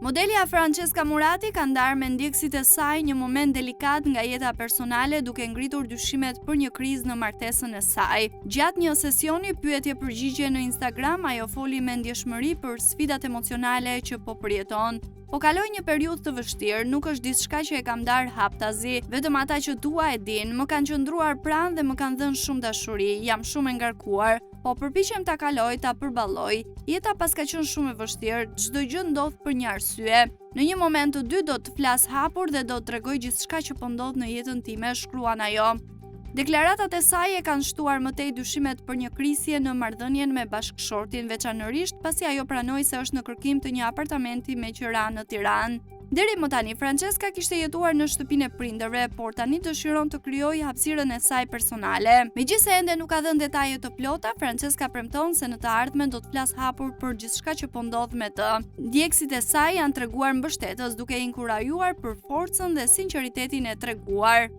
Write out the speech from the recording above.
Modelja Francesca Murati ka ndarë me ndjekësit e saj një moment delikat nga jeta personale duke ngritur dyshimet për një krizë në martesën e saj. Gjatë një sesioni pyetje përgjigje në Instagram, ajo foli me ndjeshmëri për sfidat emocionale që po përjeton. Po kaloj një periudhë të vështirë, nuk është diçka që e kam ndarë haptazi, vetëm ata që dua e din, më kanë qëndruar pranë dhe më kanë dhënë shumë dashuri, jam shumë e ngarkuar, po përpiqem ta kaloj, ta përballoj. Jeta pas ka qenë shumë e vështirë, çdo gjë ndodh për një arsye. Në një moment të dy do të flas hapur dhe do të tregoj gjithçka që po ndodh në jetën time, shkruan ajo. Deklaratat e saj e kanë shtuar më tej dyshimet për një krisje në marrëdhënien me bashkëshortin, veçanërisht pasi ajo pranoi se është në kërkim të një apartamenti me qira në Tiranë. Deri më tani, Francesca kishte jetuar në shtëpinë e prindërve, por tani dëshiron të krijojë hapësirën e saj personale. Megjithëse ende nuk ka dhënë detaje të plota, Francesca premton se në të ardhmen do të flas hapur për gjithçka që po ndodh me të. Ndjekësit e saj janë treguar mbështetës, duke inkurajuar për forcën dhe sinqeritetin e treguar.